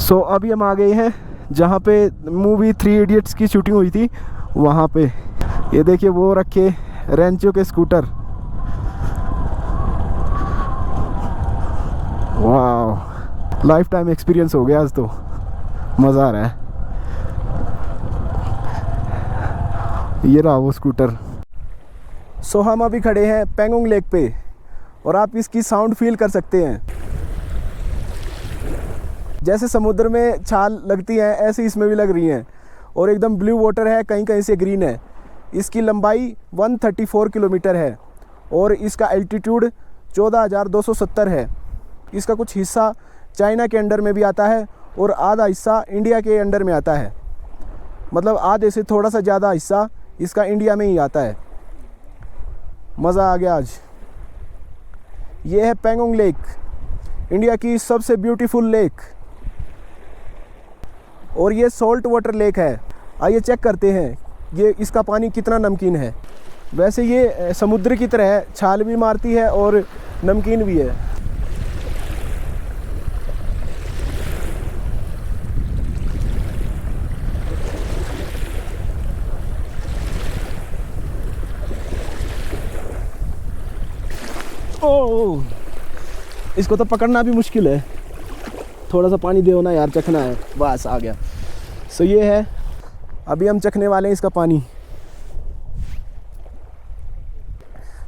सो अभी हम आ गए हैं जहाँ पे मूवी 3 इडियट्स की शूटिंग हुई थी, वहाँ पे। ये देखिए वो रखे रेंचो के स्कूटर। वाह, लाइफ टाइम एक्सपीरियंस हो गया आज तो, मज़ा आ रहा है। ये रहा वो स्कूटर। सो हम अभी खड़े हैं पेंगोंग लेक पे और आप इसकी साउंड फील कर सकते हैं। जैसे समुद्र में छाल लगती है ऐसे इसमें भी लग रही हैं और एकदम ब्लू वाटर है, कहीं कहीं से ग्रीन है। इसकी लंबाई 134 किलोमीटर है और इसका एल्टीट्यूड 14,270 है। इसका कुछ हिस्सा चाइना के अंडर में भी आता है और आधा हिस्सा इंडिया के अंडर में आता है। मतलब आधे से थोड़ा सा ज़्यादा हिस्सा इसका इंडिया में ही आता है। मज़ा आ गया आज। ये है पेंगोंग लेक, इंडिया की सबसे ब्यूटीफुल लेक और ये सॉल्ट वाटर लेक है। आइए चेक करते हैं ये इसका पानी कितना नमकीन है। वैसे ये समुद्र की तरह छाल भी मारती है और नमकीन भी है। ओह, इसको तो पकड़ना भी मुश्किल है। थोड़ा सा पानी दो ना यार, चखना है। बस आ गया। सो ये है, अभी हम चखने वाले हैं इसका पानी।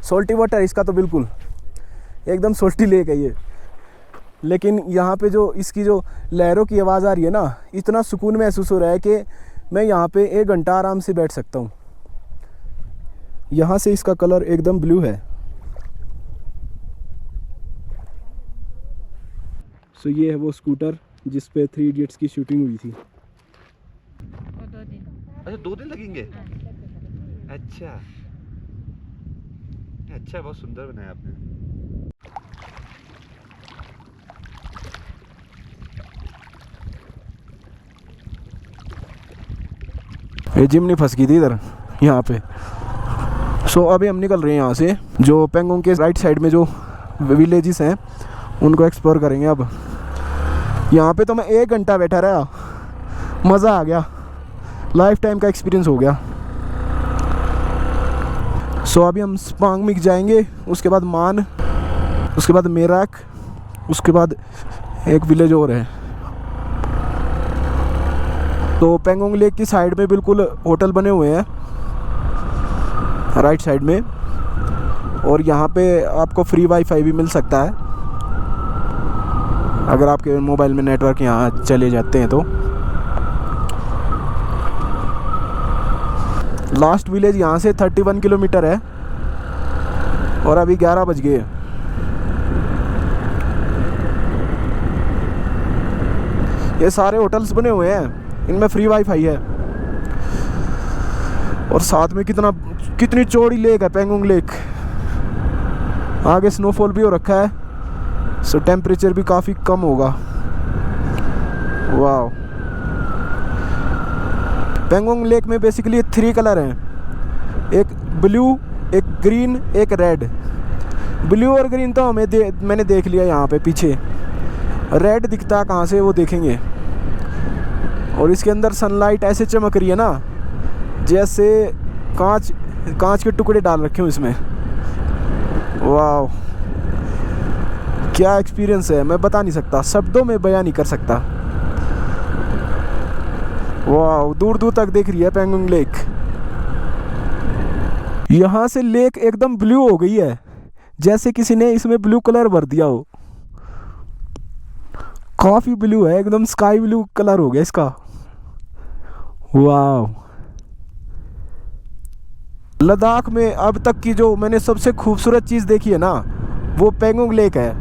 सोल्टी वाटर इसका तो बिल्कुल एकदम सोल्टी लेक है ये। लेकिन यहाँ पे जो इसकी जो लहरों की आवाज़ आ रही है ना, इतना सुकून महसूस हो रहा है कि मैं यहाँ पे 1 घंटा आराम से बैठ सकता हूँ। यहाँ से इसका कलर एकदम ब्लू है। सो ये है वो स्कूटर जिस पे 3 इडियट्स की शूटिंग हुई थी। अच्छा 2 दिन लगेंगे? अच्छा अच्छा, बहुत सुंदर बनाया आपने। ये जिमनी फंस गई थी इधर यहाँ पे। सो अभी हम निकल रहे हैं यहाँ से। जो पेंगोंग के राइट साइड में जो विलेजेस हैं उनको एक्सप्लोर करेंगे अब। यहाँ पे तो मैं 1 घंटा बैठा रहा, मज़ा आ गया। लाइफ टाइम का एक्सपीरियंस हो गया। सो अभी हम स्पांग मिक जाएंगे, उसके बाद मान, उसके बाद मेराक, उसके बाद एक विलेज और है। तो पेंगोंग लेक की साइड में बिल्कुल होटल बने हुए हैं राइट साइड में, और यहाँ पे आपको फ्री वाईफाई भी मिल सकता है अगर आपके मोबाइल में नेटवर्क यहाँ चले जाते हैं तो। लास्ट विलेज यहाँ से 31 किलोमीटर है और अभी 11 बज गए। ये सारे होटल्स बने हुए हैं, इनमें फ्री वाईफाई है। और साथ में कितनी चौड़ी लेक है पेंगोंग लेक। आगे स्नोफॉल भी हो रखा है, सो टेम्परेचर भी काफ़ी कम होगा। वाह, पेंगोंग लेक में बेसिकली 3 कलर हैं, एक ब्लू, एक ग्रीन, एक रेड। ब्लू और ग्रीन तो मैंने देख लिया यहाँ पे पीछे। रेड दिखता कहाँ से वो देखेंगे। और इसके अंदर सनलाइट ऐसे चमक रही है ना जैसे कांच के टुकड़े डाल रखे हो इसमें। वाह, क्या एक्सपीरियंस है, मैं बता नहीं सकता, शब्दों में बयां नहीं कर सकता। वाह, दूर दूर तक दिख रही है पेंगोंग लेक। यहाँ से लेक एकदम ब्लू हो गई है, जैसे किसी ने इसमें ब्लू कलर भर दिया हो। काफी ब्लू है, एकदम स्काई ब्लू कलर हो गया इसका। वाह, लद्दाख में अब तक की जो मैंने सबसे खूबसूरत चीज़ देखी है ना, वो पेंगोंग लेक है।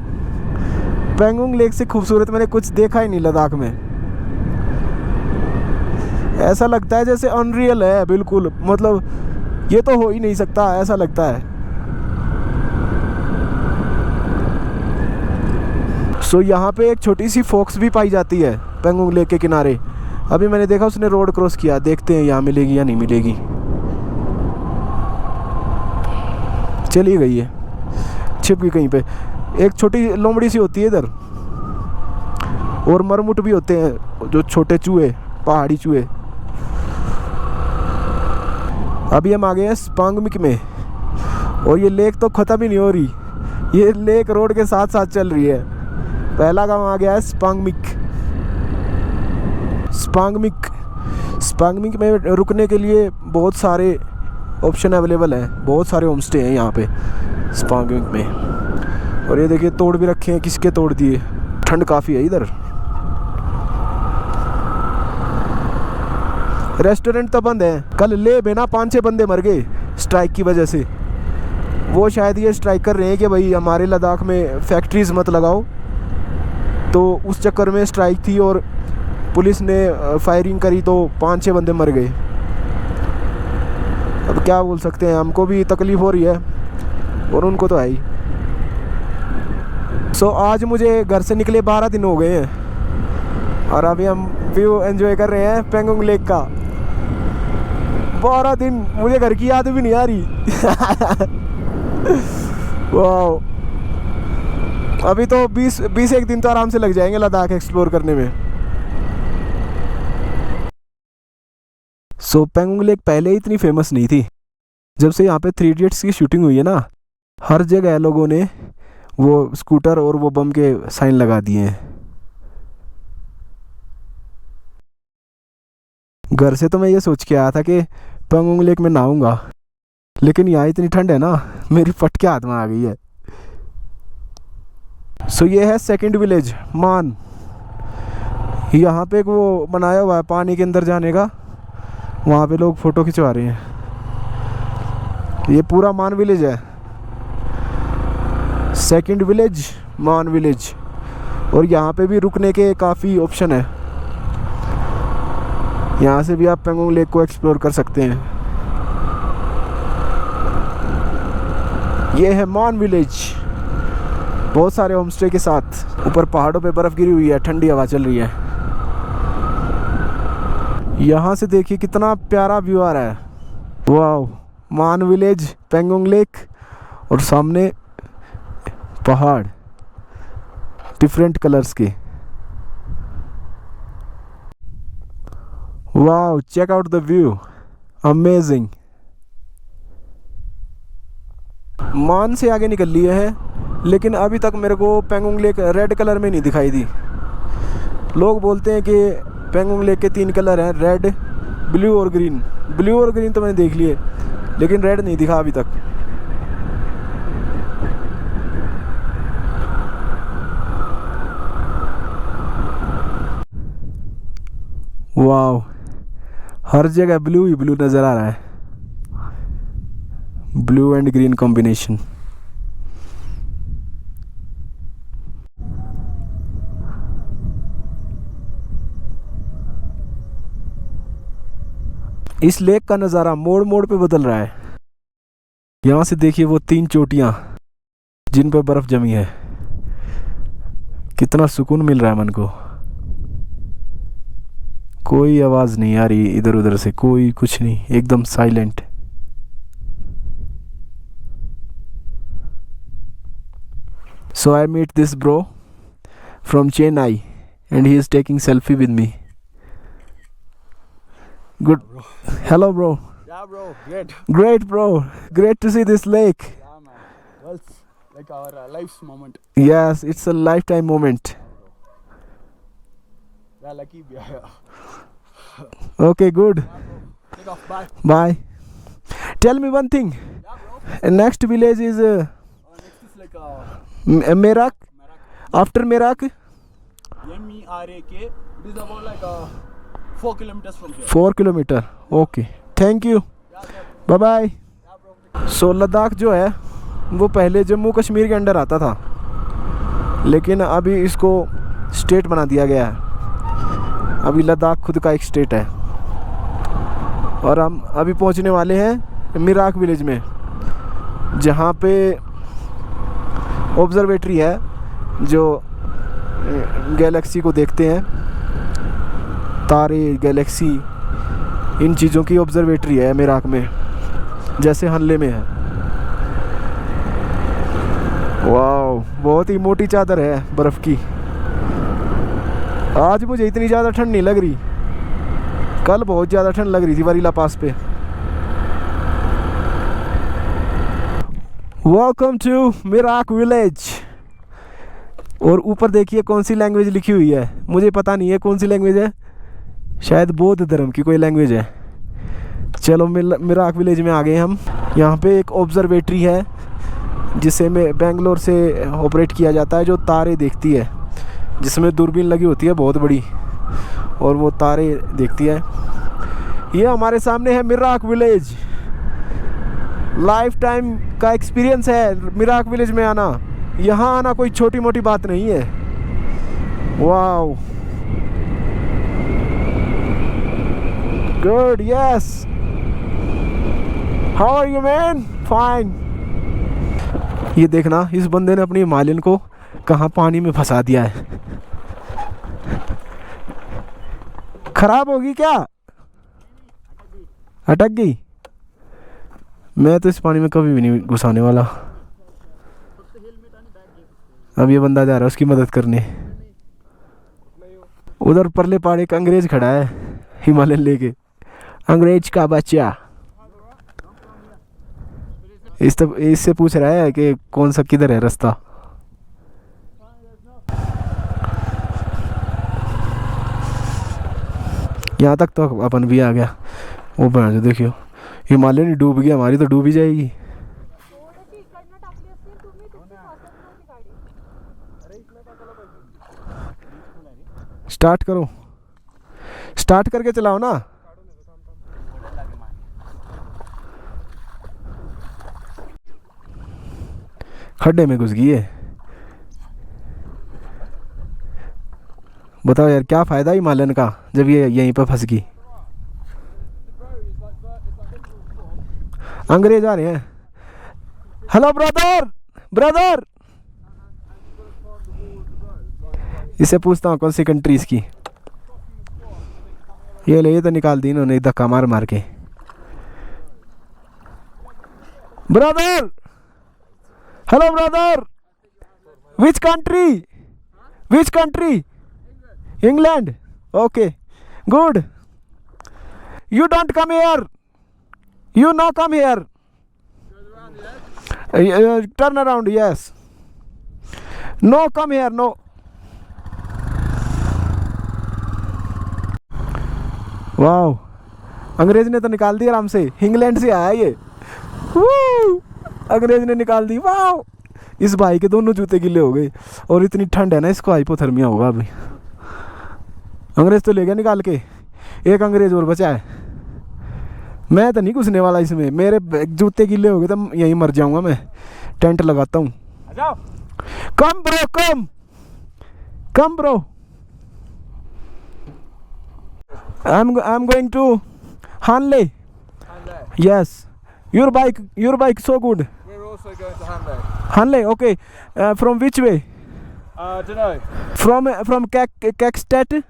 पेंगोंग लेक से खूबसूरत मैंने कुछ देखा ही नहीं लद्दाख में। ऐसा लगता है जैसे अनरियल है बिल्कुल, मतलब ये तो हो ही नहीं सकता, ऐसा लगता है। सो यहाँ पे एक छोटी सी फॉक्स भी पाई जाती है पेंगोंग लेक के किनारे। अभी मैंने देखा उसने रोड क्रॉस किया, देखते हैं यहाँ मिलेगी या नहीं मिलेगी। चली गई है, छिप गई कहीं पे। एक छोटी लोमड़ी सी होती है इधर, और मरमुट भी होते हैं जो छोटे चूहे, पहाड़ी चूहे। अभी हम आ गए हैं स्पांगमिक में, और ये लेक तो ख़त्म ही नहीं हो रही, ये लेक रोड के साथ साथ चल रही है। पहला गांव आ गया है स्पांगमिक। स्पांगमिक में रुकने के लिए बहुत सारे ऑप्शन अवेलेबल हैं, बहुत सारे होम स्टे हैं यहाँ पे स्पांगमिक में। और ये देखिए तोड़ भी रखे हैं, किसके तोड़ दिए, ठंड काफ़ी है इधर। रेस्टोरेंट तो बंद है। कल ले बेना 5-6 बंदे मर गए स्ट्राइक की वजह से। वो शायद ये स्ट्राइक कर रहे हैं कि भाई हमारे लद्दाख में फैक्ट्रीज मत लगाओ, तो उस चक्कर में स्ट्राइक थी और पुलिस ने फायरिंग करी तो 5-6 बंदे मर गए। अब क्या बोल सकते हैं, हमको भी तकलीफ़ हो रही है और उनको तो है ही। सो आज मुझे घर से निकले 12 दिन हो गए हैं और अभी हम व्यू एंजॉय कर रहे हैं पेंगोंग लेक का। 12 दिन मुझे घर की याद भी नहीं आ रही। वाह, अभी तो 20-21 दिन तो आराम से लग जाएंगे लद्दाख एक्सप्लोर करने में। सो पेंगोंग लेक पहले इतनी फेमस नहीं थी। जब से यहाँ पे 3 इडियट्स की शूटिंग हुई है ना, हर जगह लोगों ने वो स्कूटर और वो बम के साइन लगा दिए हैं। घर से तो मैं ये सोच के आया था कि पेंगोंग लेक में नहाऊंगा, लेकिन यहाँ इतनी ठंड है ना, मेरी फटके हाथ में आ गई है। सो ये है सेकंड विलेज मान। यहाँ पे एक वो बनाया हुआ है पानी के अंदर जाने का, वहाँ पे लोग फ़ोटो खिंचवा रहे हैं। ये पूरा मान विलेज है, सेकंड विलेज मान विलेज। और यहाँ पे भी रुकने के काफ़ी ऑप्शन है, यहाँ से भी आप पेंगोंग लेक को एक्सप्लोर कर सकते हैं। ये है मान विलेज, बहुत सारे होम स्टे के साथ। ऊपर पहाड़ों पे बर्फ़ गिरी हुई है, ठंडी हवा चल रही है। यहाँ से देखिए कितना प्यारा व्यू आ रहा है। वाह, मान विलेज, पेंगोंग लेक और सामने पहाड़ डिफरेंट कलर्स के। वाह, check out the view, amazing. मान से आगे निकल लिए हैं, लेकिन अभी तक मेरे को पेंगोंग लेक रेड कलर में नहीं दिखाई दी। लोग बोलते हैं कि पेंगोंग लेक के 3 कलर हैं, रेड, ब्लू और ग्रीन। ब्लू और ग्रीन तो मैंने देख लिए, लेकिन रेड नहीं दिखा अभी तक। वाह, हर जगह ब्लू ही ब्लू नज़र आ रहा है, ब्लू एंड ग्रीन कॉम्बिनेशन। इस लेक का नज़ारा मोड़ मोड़ पे बदल रहा है। यहाँ से देखिए वो 3 चोटियाँ जिन पर बर्फ़ जमी है, कितना सुकून मिल रहा है मन को। कोई आवाज़ नहीं आ रही इधर उधर से, कोई कुछ नहीं, एकदम silent. So I meet this bro from Chennai and he is taking selfie with me. Good. Bro. Hello bro. Yeah, bro. Great. Great bro. Great to see this lake. Yeah, man. Well, it's like our life's moment. Yes, it's a lifetime moment. Yeah, lucky. Yeah. Okay, good. Yeah, bro. Take off. Bye. Bye. Tell me one thing. Yeah, bro. Next village is Next is like Merak. Merak. After Merak, MERAK. It is about like 4 kilometers from here. 4 kilometer. Okay. Thank you. Yeah, yeah. Bye bye. Yeah, bro. सो लद्दाख जो है वो पहले जम्मू कश्मीर के under आता था, लेकिन अभी इसको स्टेट बना दिया गया है। अभी लद्दाख खुद का एक स्टेट है। और हम अभी पहुंचने वाले हैं मेराक विलेज में, जहाँ पे ऑब्जर्वेटरी है जो गैलेक्सी को देखते हैं, तारे, गैलेक्सी, इन चीज़ों की ऑब्जर्वेटरी है मेराक में, जैसे हनले में है। वाह, बहुत ही मोटी चादर है बर्फ़ की। आज मुझे इतनी ज़्यादा ठंड नहीं लग रही, कल बहुत ज़्यादा ठंड लग रही थी वरीला पास पे। Welcome to Merak village. और ऊपर देखिए कौन सी लैंग्वेज लिखी हुई है, मुझे पता नहीं है कौन सी लैंग्वेज है, शायद बौद्ध धर्म की कोई लैंग्वेज है। चलो मिराक विलेज में आ गए हम। यहाँ पे एक ऑब्जर्वेटरी है जिसे में बेंगलोर से ऑपरेट किया जाता है, जो तारे देखती है, जिसमें दूरबीन लगी होती है बहुत बड़ी और वो तारे देखती है। ये हमारे सामने है मिराक विलेज। लाइफ टाइम का एक्सपीरियंस है मिराक विलेज में आना। यहाँ आना कोई छोटी मोटी बात नहीं है। Wow, good, yes, how are you man? Fine. ये देखना, इस बंदे ने अपनी हिमालयन को कहाँ पानी में फंसा दिया है। खराब होगी क्या? अटक गई? मैं तो इस पानी में कभी भी नहीं घुसाने वाला। अब ये बंदा जा रहा है उसकी मदद करने। उधर परले पहाड़ एक अंग्रेज खड़ा है हिमालयन लेके, अंग्रेज का बच्चा। इससे पूछ रहा है कि कौन सा किधर है रास्ता। यहाँ तक तो अपन भी आ गया। वो बना जो देखियो, हिमालयन डूब गया, हमारी तो डूब ही जाएगी। स्टार्ट करो, स्टार्ट करके चलाओ ना। खड्डे में घुस गई है। बताओ यार, क्या फ़ायदा हिमालयन का जब ये यहीं पर फंस गई। अंग्रेज आ रहे हैं। Hello brother, brother. इससे पूछता हूँ कौन सी कंट्रीज की। ये ले, ये तो निकाल दी इन्होंने धक्का मार मार के। Brother, hello brother, which country, which country? England. Okay, good. You don't come here. You no come here. Turn around. Yes. No come here. No. Wow, अंग्रेज ने तो निकाल दी आराम से। इंग्लैंड से आया ये। अंग्रेज ने निकाल दी। वाओ, इस भाई के दोनों जूते गिले हो गए और इतनी ठंड है ना, इसको हाइपोथर्मिया होगा अभी। अंग्रेज तो ले गया निकाल के। एक अंग्रेज और बचा है। मैं तो नहीं घुसने वाला इसमें, मेरे जूते गिले हो गए तो यहीं मर जाऊंगा मैं। टेंट लगाता हूँ। Come bro, come come bro. I am going to Hanle. Yes, your bike so good. We're also going to Hanley. Hanley, okay. From which way? Don't know. From Kekstedt.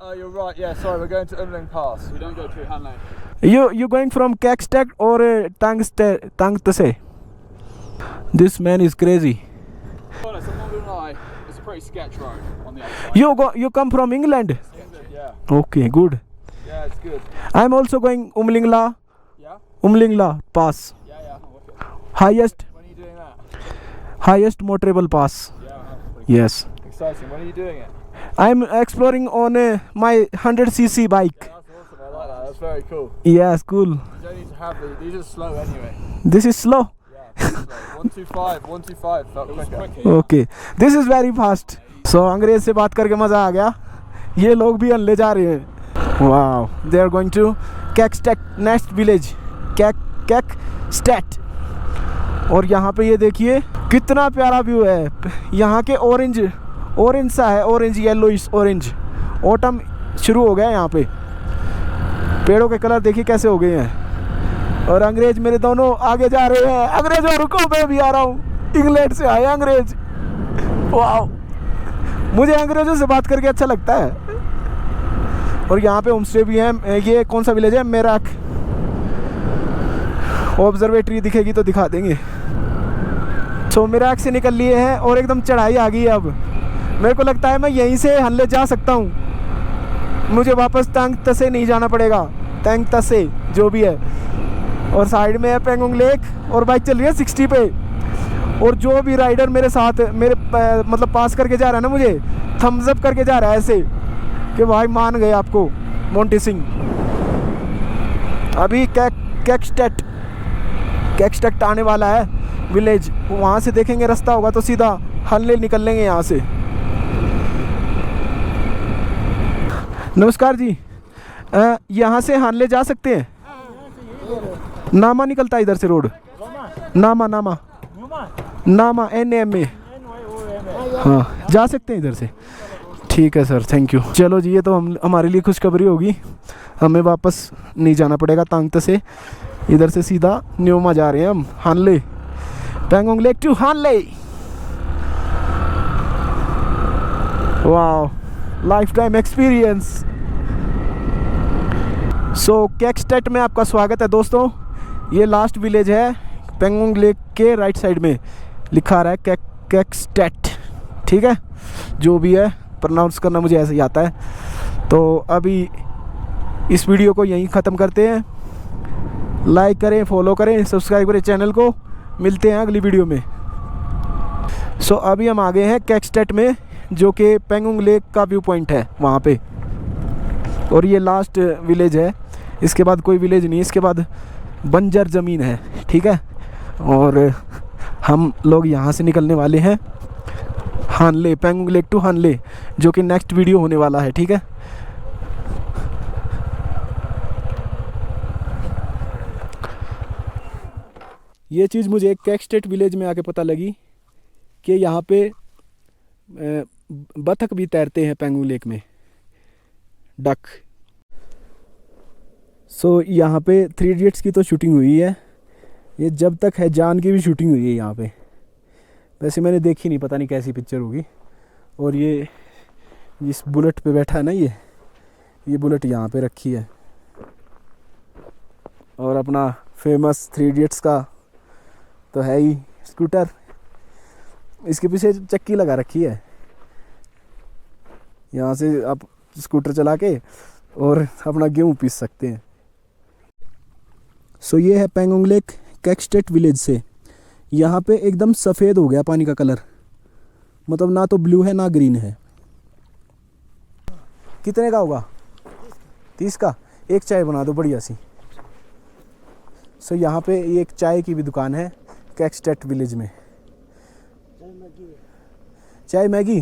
Oh, you're right. Yeah, sorry. We're going to Umling Pass. We don't go through Hanley. You going from Kekstedt or Tangtse? This man is crazy. Honest, I'm not gonna lie. It's a pretty sketch road on the outside. You come from England? Yeah. Okay, good. Yeah, it's good. I'm also going Umlingla. Yeah. Umlingla Pass. Yeah. Okay. Highest When are you doing that? highest motorable pass. Yeah. Yes. Exciting. When are you doing it? I'm exploring on my 100cc bike. Yeah, that's awesome. I like that. That's very cool. Yes, cool. You don't need to have these. These are slow anyway. This is slow. Yeah. Slow. 125 felt quicker. Okay, this is very fast. So अंग्रेज से बात करके मज़ा आ गया। ये लोग भी ले जा रहे हैं। Wow, they are going to Kekstedt next village. Kekstedt. और यहाँ पे ये देखिए कितना प्यारा व्यू है। यहाँ के ऑरेंज सा है, ऑरेंज येलोइश ऑरेंज। ऑटम शुरू हो गया है यहाँ पे। पेड़ों के कलर देखिए कैसे हो गए हैं। और अंग्रेज मेरे दोनों आगे जा रहे हैं। अंग्रेजों रुको, मैं भी आ रहा हूँ। इंग्लैंड से आए अंग्रेज। वाह, मुझे अंग्रेजों से बात करके अच्छा लगता है। और यहाँ पे होम स्टे भी है। ये कौन सा विलेज है? मिराक। ऑब्जर्वेटरी दिखेगी तो दिखा देंगे। तो मिराक से निकल लिए हैं और एकदम चढ़ाई आ गई है। अब मेरे को लगता है मैं यहीं से हल्ले जा सकता हूँ। मुझे वापस तांग तसे नहीं जाना पड़ेगा, तांग तसे जो भी है। और साइड में है पेंगोंग लेक और बाइक चल रही है 60 पे। और जो भी राइडर मेरे साथ मेरे मतलब पास करके जा रहा है ना, मुझे थम्स अप करके जा रहा है ऐसे कि भाई मान गए आपको मोंटी सिंह। अभी कैक्सटेट आने वाला है विलेज, वहाँ से देखेंगे रास्ता होगा तो सीधा हानले निकल लेंगे यहाँ से। नमस्कार जी, यहाँ से हानले जा सकते हैं? नामा निकलता है इधर से रोड, नामा NAMA। हाँ, जा सकते हैं इधर से। ठीक है सर, थैंक यू। चलो जी, ये तो हमारे लिए खुशखबरी होगी, हमें वापस नहीं जाना पड़ेगा तांग से, इधर से सीधा न्योमा जा रहे हैं हम, हानले, पेंगोंग लेक टू हानले। वाह, लाइफ टाइम एक्सपीरियंस। सो कैक्सटेट में आपका स्वागत है दोस्तों। ये लास्ट विलेज है पेंगोंग लेक के राइट साइड में, लिखा रहा है कैक्सटेट। ठीक है, जो भी है प्रोनाउंस करना मुझे ऐसे ही आता है। तो अभी इस वीडियो को यहीं ख़त्म करते हैं। लाइक करें, फॉलो करें, सब्सक्राइब करें चैनल को। मिलते हैं अगली वीडियो में। सो अभी हम आ गए हैं कैक्सटेट में, जो कि पेंगोंग लेक का व्यू पॉइंट है वहाँ पे। और ये लास्ट विलेज है, इसके बाद कोई विलेज नहीं, इसके बाद बंजर ज़मीन है। ठीक है, और हम लोग यहाँ से निकलने वाले हैं हानले, पेंगोंग लेक टू हानले, जो कि नेक्स्ट वीडियो होने वाला है। ठीक है, ये चीज़ मुझे कैक्सटेट विलेज में आके पता लगी कि यहाँ पे बतख भी तैरते हैं पेंगोंग लेक में, डक। सो यहाँ पे 3 इडियट्स की तो शूटिंग हुई है, ये जब तक है जान की भी शूटिंग हुई है यहाँ पे। वैसे मैंने देखी नहीं, पता नहीं कैसी पिक्चर होगी। और ये जिस बुलेट पे बैठा है ना, ये बुलेट यहाँ पे रखी है। और अपना फेमस 3 इडियट्स का तो है ही स्कूटर, इसके पीछे चक्की लगा रखी है। यहाँ से आप स्कूटर चला के और अपना गेहूँ पीस सकते हैं। सो ये है पेंगोंग लेक कैक्सटेट विलेज से। यहाँ पे एकदम सफ़ेद हो गया पानी का कलर, मतलब ना तो ब्लू है ना ग्रीन है। कितने का होगा? 30 का। एक चाय बना दो बढ़िया सी। सो यहाँ पे एक चाय की भी दुकान है कैक्सटेट विलेज में। चाय मैगी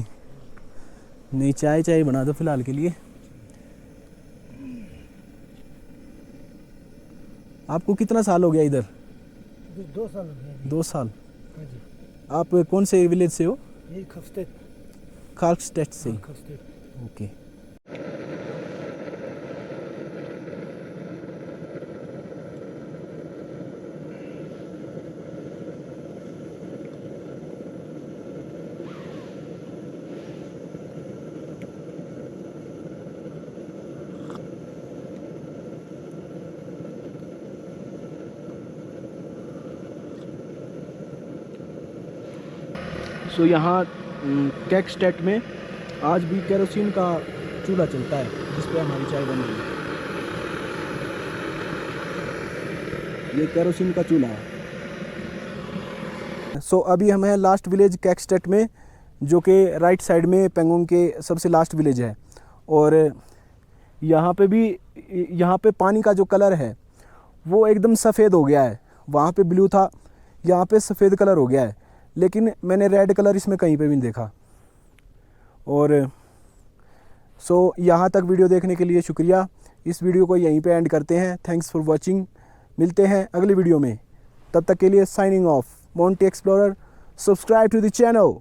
नहीं, चाय बना दो फिलहाल के लिए। आपको कितना साल हो गया इधर? 2 साल हो गया। 2 साल। हाँ जी। आप कौन से विलेज से हो? यही कैक्सटेट से। ओके। सो यहाँ कैक्सटेट में आज भी केरोसिन का चूल्हा चलता है, जिस पे हमारी चाय बन रही है। ये केरोसिन का चूल्हा है। सो अभी हम हैं लास्ट विलेज कैक्सटेट में, जो कि राइट साइड में पेंगोंग के सबसे लास्ट विलेज है। और यहाँ पे पानी का जो कलर है वो एकदम सफ़ेद हो गया है। वहाँ पे ब्लू था, यहाँ पे सफ़ेद कलर हो गया है, लेकिन मैंने रेड कलर इसमें कहीं पे भी नहीं देखा। और सो यहाँ तक वीडियो देखने के लिए शुक्रिया। इस वीडियो को यहीं पे एंड करते हैं। Thanks for watching. मिलते हैं अगली वीडियो में, तब तक के लिए signing off. Monty explorer, subscribe to the channel.